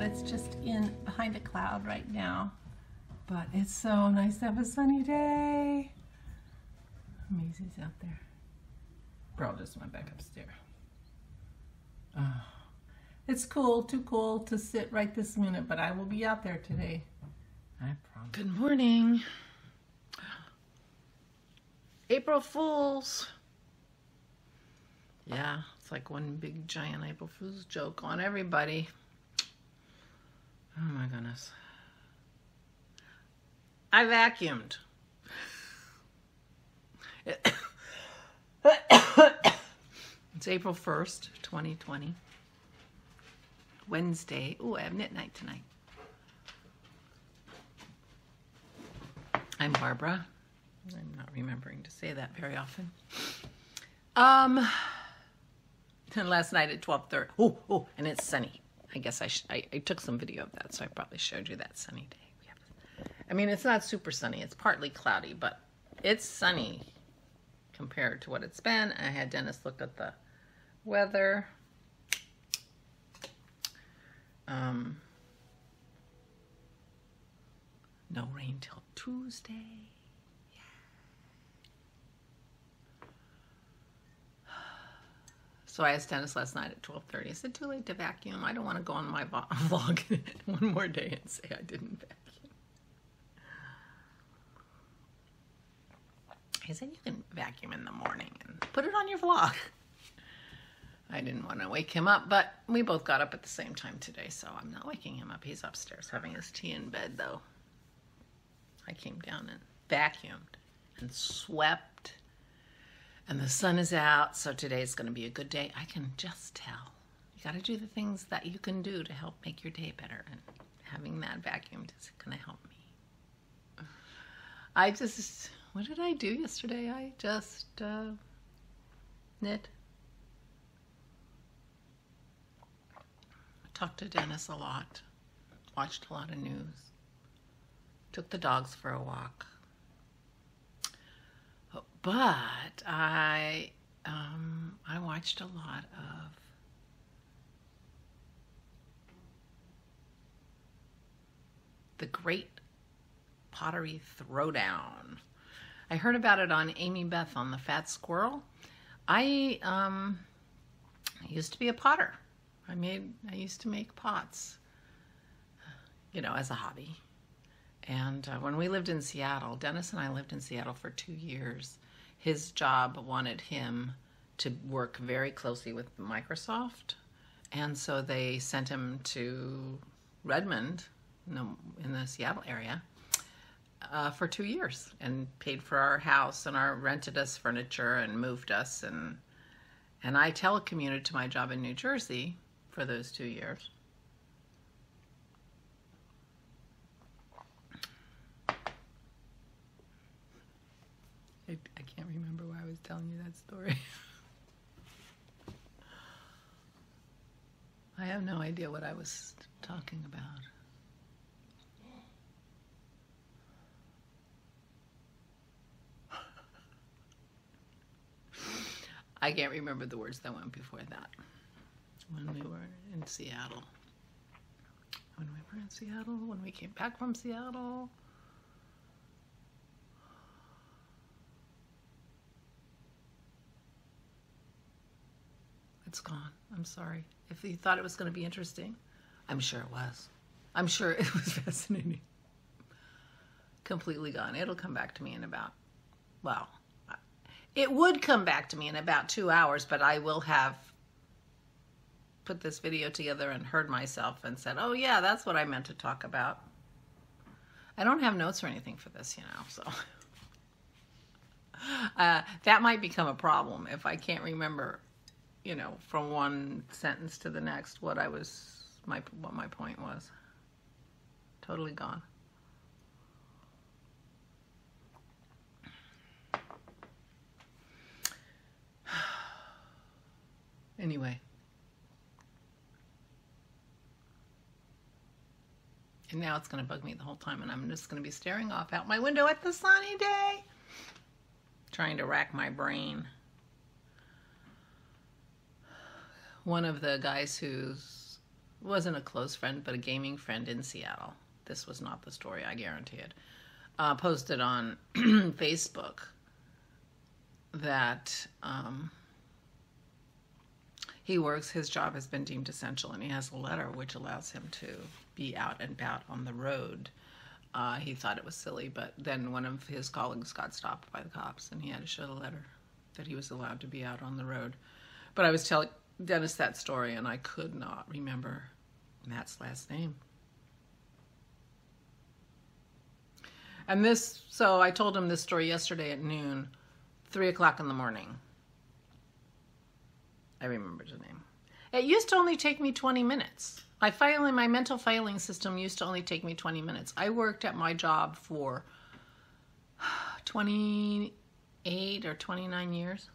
It's just in behind a cloud right now. But it's so nice to have a sunny day. Maisie's out there. Bro just went back upstairs. Oh, it's cool, too cool to sit right this minute, but I will be out there today. I promise. Good morning. April Fools. Yeah, it's like one big giant April Fool's joke on everybody. Oh my goodness. I vacuumed. It's April 1st, 2020. Wednesday. Ooh, I have knit night tonight. I'm Barbara. I'm not remembering to say that very often. Last night at 12:30. Oh, and it's sunny. I guess I took some video of that, so I probably showed you that sunny day. I mean, it's not super sunny. It's partly cloudy, but it's sunny compared to what it's been. I had Dennis look at the weather. No rain till Tuesday. So I asked Dennis last night at 12:30. I said, too late to vacuum. I don't want to go on my vlog one more day and say I didn't vacuum. He said, you can vacuum in the morning and put it on your vlog. I didn't want to wake him up, but we both got up at the same time today, so I'm not waking him up. He's upstairs having his tea in bed, though. I came down and vacuumed and swept. And the sun is out, so today's going to be a good day. I can just tell. You got to do the things that you can do to help make your day better. And having that vacuumed is going to help me. What did I do yesterday? I just knit. Talked to Dennis a lot. Watched a lot of news. Took the dogs for a walk. But I watched a lot of the Great Pottery Throwdown. I heard about it on Amy Beth on the Fat Squirrel. I used to be a potter. I used to make pots, you know, as a hobby. And when we lived in Seattle, Dennis and I lived in Seattle for 2 years. His job wanted him to work very closely with Microsoft. And so they sent him to Redmond, in the Seattle area, for 2 years and paid for our house and rented us furniture and moved us. And I telecommuted to my job in New Jersey for those 2 years. I can't remember why I was telling you that story. I have no idea what I was talking about. I can't remember the words that went before that. When we were in Seattle. When we came back from Seattle. It's gone. I'm sorry. If you thought it was going to be interesting, I'm sure it was. I'm sure it was fascinating. Completely gone. It'll come back to me in about, well, it would come back to me in about 2 hours, but I will have put this video together and heard myself and said, oh yeah, that's what I meant to talk about. I don't have notes or anything for this, you know, so. That might become a problem if I can't remember, you know, from one sentence to the next what my point was. Totally gone. Anyway. And now it's going to bug me the whole time, and I'm just going to be staring off out my window at the sunny day, trying to rack my brain. One of the guys who's wasn't a close friend, but a gaming friend in Seattle. This was not the story, I guarantee it. Posted on Facebook that he works, his job has been deemed essential, and he has a letter which allows him to be out and about on the road. He thought it was silly, but then one of his colleagues got stopped by the cops, and he had to show the letter that he was allowed to be out on the road. But I was telling Dennis that story, and I could not remember Matt's last name. And this, so I told him this story yesterday at noon, 3 o'clock in the morning. I remembered the name. It used to only take me 20 minutes. My mental filing system used to only take me 20 minutes. I worked at my job for 28 or 29 years.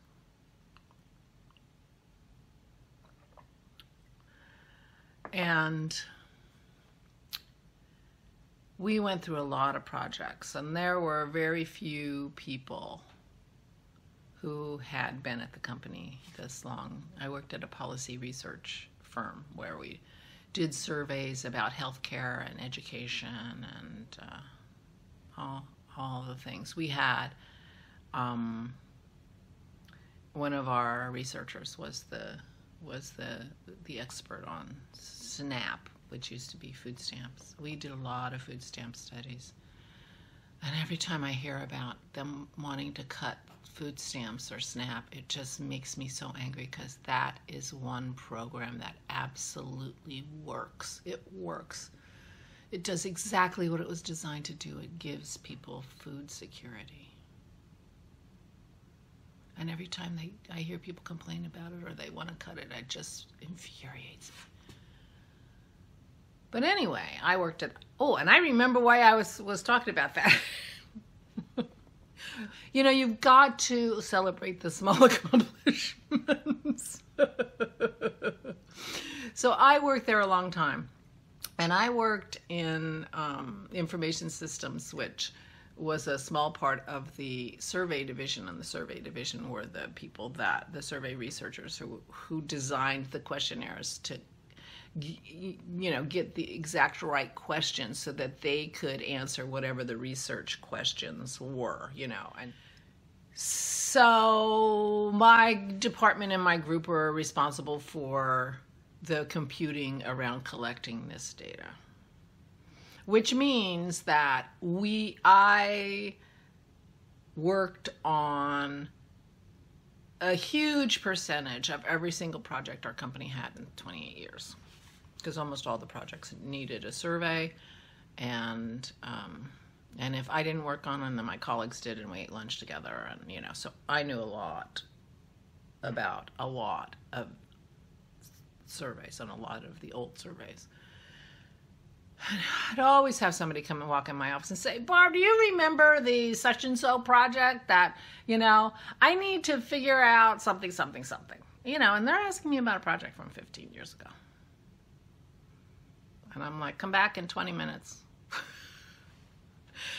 And we went through a lot of projects, and there were very few people who had been at the company this long. I worked at a policy research firm where we did surveys about healthcare and education and all the things. We had one of our researchers was the expert on SNAP, which used to be food stamps. We did a lot of food stamp studies. And every time I hear about them wanting to cut food stamps or SNAP, it just makes me so angry, because that is one program that absolutely works. It works. It does exactly what it was designed to do. It gives people food security. And every time I hear people complain about it or they want to cut it, it just infuriates me. But anyway, I worked at, and I remember why I was talking about that. You know, you've got to celebrate the small accomplishments. So I worked there a long time. And I worked in information systems, which was a small part of the survey division. And the survey division were the people the survey researchers who designed the questionnaires to get the exact right questions so that they could answer whatever the research questions were, And so my department and my group were responsible for the computing around collecting this data, which means that I worked on a huge percentage of every single project our company had in 28 years. Because almost all the projects needed a survey, and if I didn't work on them, then my colleagues did, and we ate lunch together, and so I knew a lot about a lot of surveys and a lot of the old surveys. I'd always have somebody come and walk in my office and say, "Barb, do you remember the such and so project that I need to figure out something, something, something?" And they're asking me about a project from 15 years ago. And I'm like, "Come back in 20 minutes."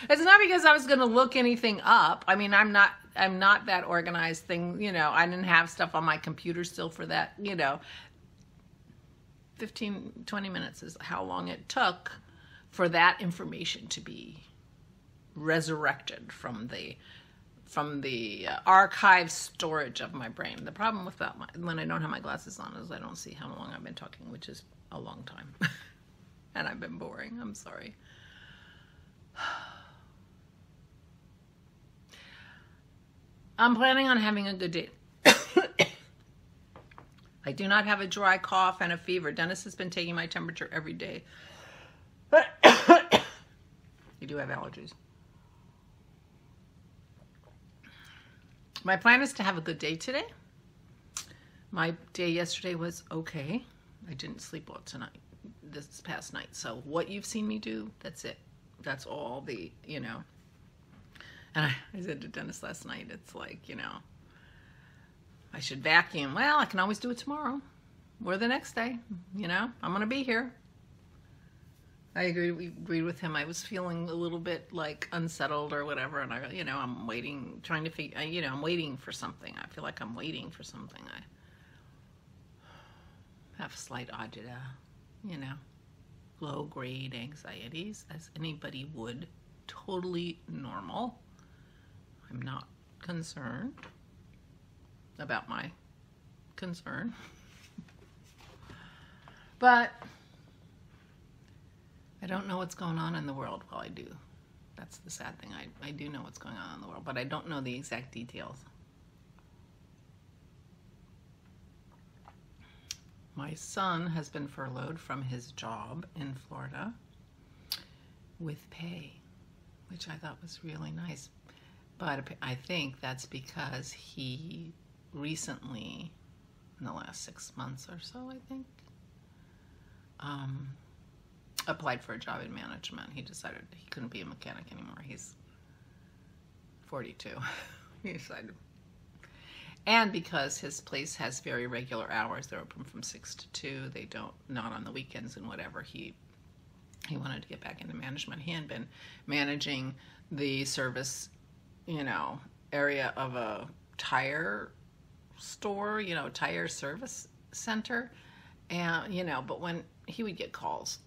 It's not because I was going to look anything up. I mean, I'm not that organized thing. I didn't have stuff on my computer still for that. 15, 20 minutes is how long it took for that information to be resurrected from the archive storage of my brain. The problem with that, when I don't have my glasses on, is I don't see how long I've been talking, which is a long time. And I've been boring. I'm sorry. I'm planning on having a good day. I do not have a dry cough and a fever. Dennis has been taking my temperature every day. You do have allergies. My plan is to have a good day today. My day yesterday was okay. I didn't sleep well this past night. So what you've seen me do, that's it. That's all And I said to Dennis last night, it's like, I should vacuum. Well, I can always do it tomorrow or the next day. I'm going to be here. We agreed with him. I was feeling a little bit like unsettled or whatever. And I'm waiting, trying to figure, I'm waiting for something. I feel like I'm waiting for something. I have a slight agita. you know, low-grade anxieties, as anybody would. Totally normal. I'm not concerned about my concern. But I don't know what's going on in the world. Well, I do. That's the sad thing. I do know what's going on in the world, but I don't know the exact details. My son has been furloughed from his job in Florida with pay, which I thought was really nice. But I think that's because he recently, in the last 6 months or so, I think, applied for a job in management. He decided he couldn't be a mechanic anymore. He's 42. He decided. And because his place has very regular hours, they're open from 6 to 2. They don't, not on the weekends and whatever. He wanted to get back into management. He had been managing the service, you know, area of a tire store, you know, tire service center. And, you know, but when he would get calls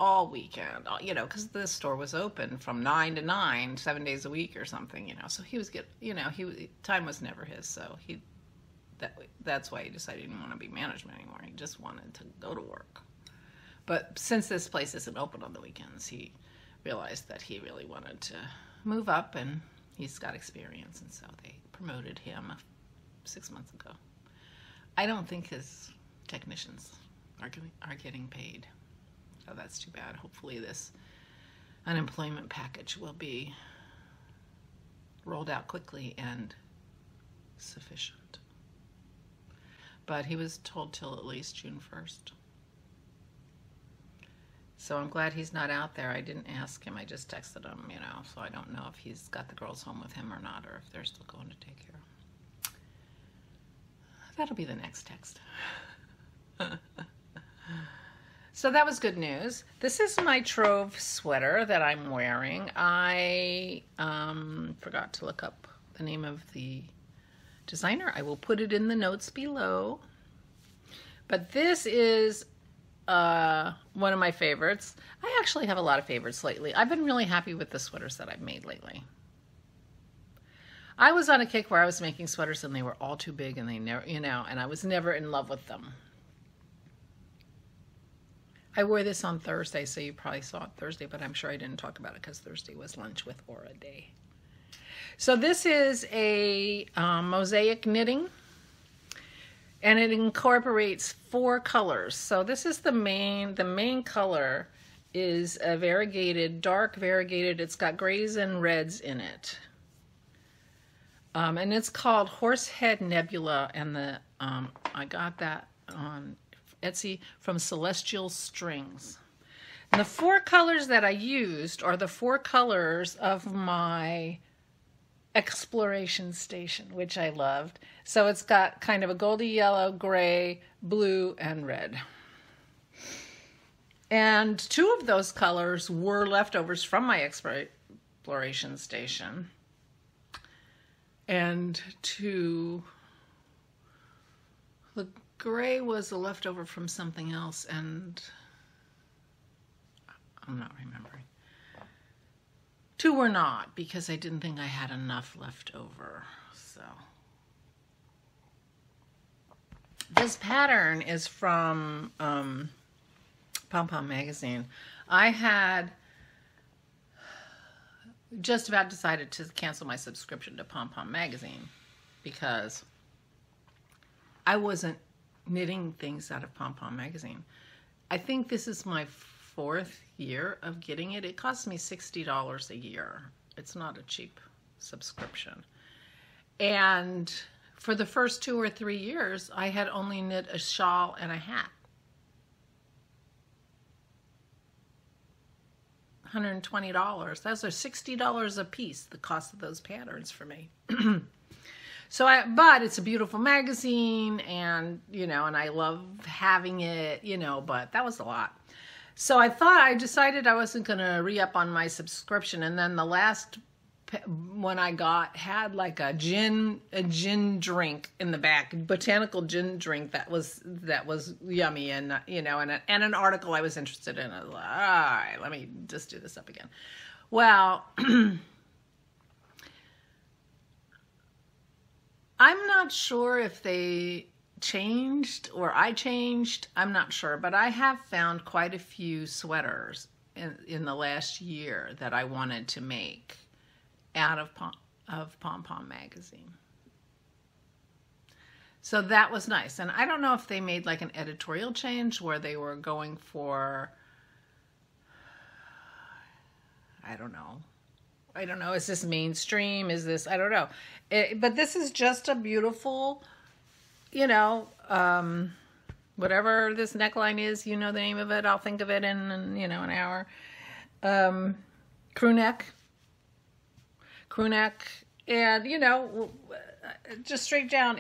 all weekend, you know, because the store was open from 9 to 9, 7 days a week or something, you know. So he was you know, time was never his. So that's why he decided he didn't want to be management anymore. He just wanted to go to work. But since this place isn't open on the weekends, he realized that he really wanted to move up, and he's got experience, and so they promoted him 6 months ago. I don't think his technicians are getting paid. So that's too bad. Hopefully this unemployment package will be rolled out quickly and sufficient. But he was told till at least June 1st. So I'm glad he's not out there. I didn't ask him. I just texted him, you know, so I don't know if he's got the girls home with him or not, or if they're still going to take care of him. That'll be the next text. So that was good news. This is my Trove sweater that I'm wearing. I forgot to look up the name of the designer. I will put it in the notes below. But this is one of my favorites. I actually have a lot of favorites lately. I've been really happy with the sweaters that I've made lately. I was on a kick where I was making sweaters and they were all too big and they never, you know, and I was never in love with them. I wore this on Thursday, so you probably saw it Thursday, but I'm sure I didn't talk about it because Thursday was Lunch with Aura Day. So this is a mosaic knitting, and it incorporates 4 colors. So this is the main color is a variegated, dark variegated. It's got grays and reds in it. And it's called Horsehead Nebula, and I got that on Etsy from Celestial Strings. And the 4 colors that I used are the 4 colors of my exploration station, which I loved. So it's got kind of a goldy yellow, gray, blue, and red. And 2 of those colors were leftovers from my exploration station. And the gray was a leftover from something else, and I'm not remembering. 2 were not, because I didn't think I had enough left over. So this pattern is from PomPom magazine. I had just about decided to cancel my subscription to PomPom magazine because I wasn't knitting things out of PomPom magazine. I think this is my 4th year of getting it. It costs me $60 a year. It's not a cheap subscription. And for the first 2 or 3 years, I had only knit a shawl and a hat. $120. Those are $60 a piece, the cost of those patterns for me. But it's a beautiful magazine, and, you know, and I love having it, you know, but that was a lot. So I decided I wasn't going to re-up on my subscription, and then the last when I had like a gin drink in the back, botanical gin drink that was yummy, and and an article I was interested in. I was like, all right, let me just do this up again. Well, I'm not sure if they changed or I changed. I'm not sure, but I have found quite a few sweaters in the last year that I wanted to make out of PomPom magazine. So that was nice. And I don't know if they made like an editorial change where they were going for, I don't know. Is this mainstream? Is this, I don't know. But this is just a beautiful, whatever this neckline is, the name of it. I'll think of it in, an hour. Crew neck, and, just straight down.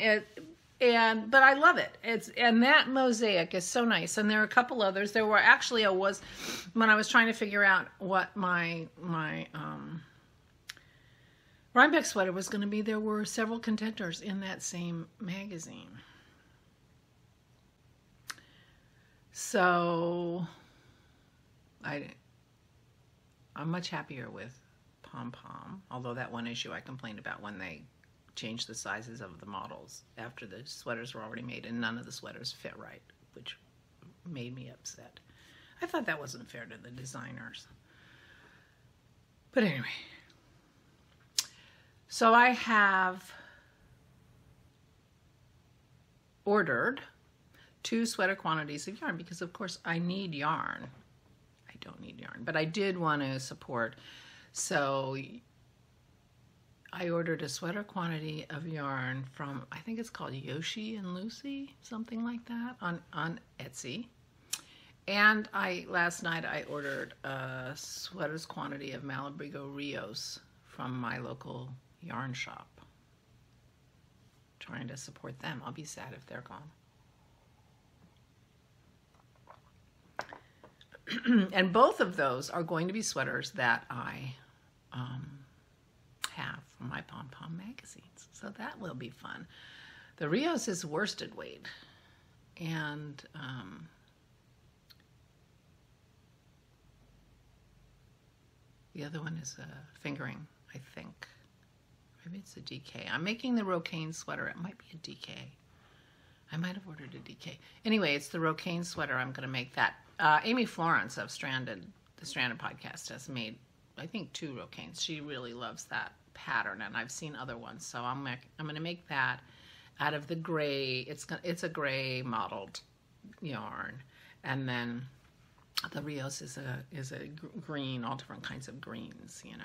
But I love it. And that mosaic is so nice. And there are a couple others. There were actually, when I was trying to figure out what my Rhinebeck sweater was going to be, there were several contenders in that same magazine. So I'm much happier with PomPom, although that one issue I complained about when they changed the sizes of the models after the sweaters were already made, and none of the sweaters fit right, which made me upset. I thought that wasn't fair to the designers. But anyway, so I have ordered 2 sweater quantities of yarn because, of course, I need yarn. I don't need yarn, but I did want to support. So I ordered a sweater quantity of yarn from, I think it's called Yoshi and Lucy, something like that, on Etsy. And last night I ordered a sweaters quantity of Malabrigo Rios from my local yarn shop. Trying to support them. I'll be sad if they're gone. And both of those are going to be sweaters that I have from my PomPom magazines. So that will be fun. The Rios is worsted weight. And the other one is a fingering, I think. Maybe it's a DK. I'm making the Rocaine sweater. It might be a DK. I might have ordered a DK. Anyway, it's the Rocaine sweater. I'm going to make that. Amy Florence of the Stranded podcast has made, I think, 2 Rocaines. She really loves that pattern, and I've seen other ones. So I'm going to make that out of the gray. It's a gray mottled yarn, and then the Rios is a green, all different kinds of greens. I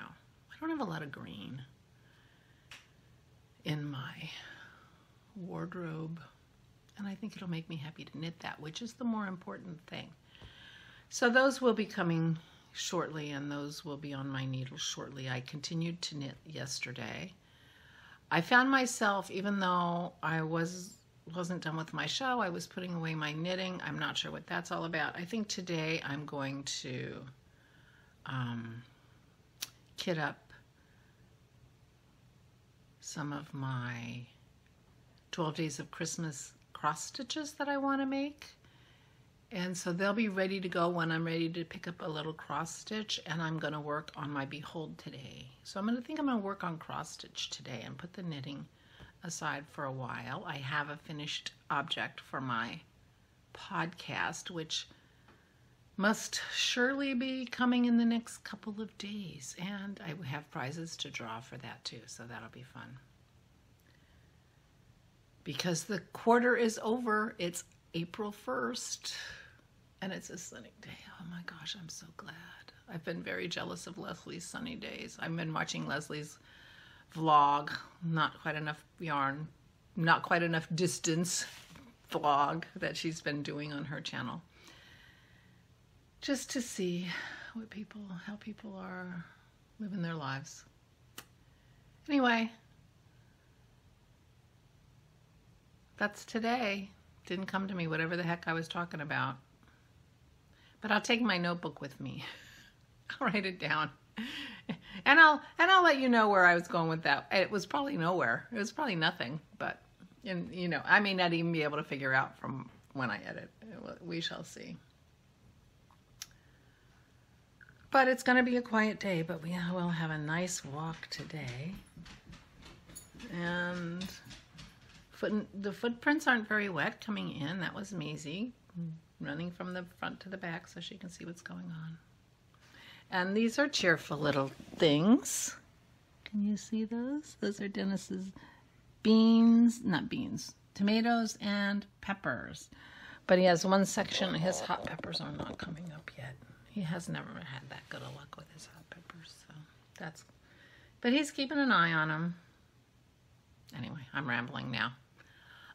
don't have a lot of green in my wardrobe, and I think it'll make me happy to knit that, which is the more important thing. So those will be coming shortly, and those will be on my needle shortly. I continued to knit yesterday. I found myself, even though I wasn't done with my show, I was putting away my knitting. I'm not sure what that's all about. I think today I'm going to kit up some of my 12 Days of Christmas cross stitches that I want to make. And so they'll be ready to go when I'm ready to pick up a little cross stitch, and I'm going to work on my Behold today. So I'm going to work on cross stitch today and put the knitting aside for a while. I have a finished object for my podcast, which must surely be coming in the next couple of days. And I have prizes to draw for that too, so that'll be fun. Because the quarter is over, it's April 1st, and it's a sunny day. Oh my gosh, I'm so glad. I've been very jealous of Leslie's sunny days. I've been watching Leslie's vlog, not quite enough yarn, not quite enough distance vlog that she's been doing on her channel, just to see how people are living their lives. Anyway, that's today. Didn't come to me, whatever the heck I was talking about. But I'll take my notebook with me. I'll write it down And I'll let you know where I was going with that. It was probably nowhere. It was probably nothing, but you know, I may not even be able to figure out from when I edit. We shall see. But it's going to be a quiet day, but we will have a nice walk today. And the footprints aren't very wet coming in. That was Maisie running from the front to the back so she can see what's going on. And these are cheerful little things. Can you see those? Those are Dennis's tomatoes and peppers. But he has one section, his hot peppers are not coming up yet. He has never had that good of luck with his hot peppers. So but he's keeping an eye on them. Anyway, I'm rambling now.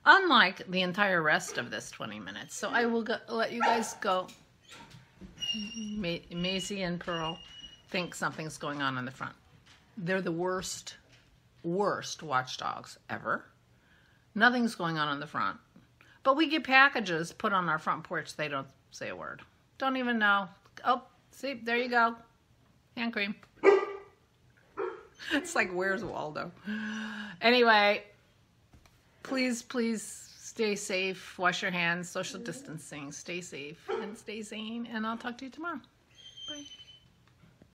Unlike the entire rest of this 20 minutes. So I will let you guys go. Maisie and Pearl think something's going on in the front. They're the worst watchdogs ever. Nothing's going on in the front. But we get packages put on our front porch. They don't say a word. Don't even know. Oh, see, there you go. Hand cream. It's like, where's Waldo? Anyway, please stay safe. Wash your hands. Social distancing. Stay safe and stay sane. And I'll talk to you tomorrow. Bye.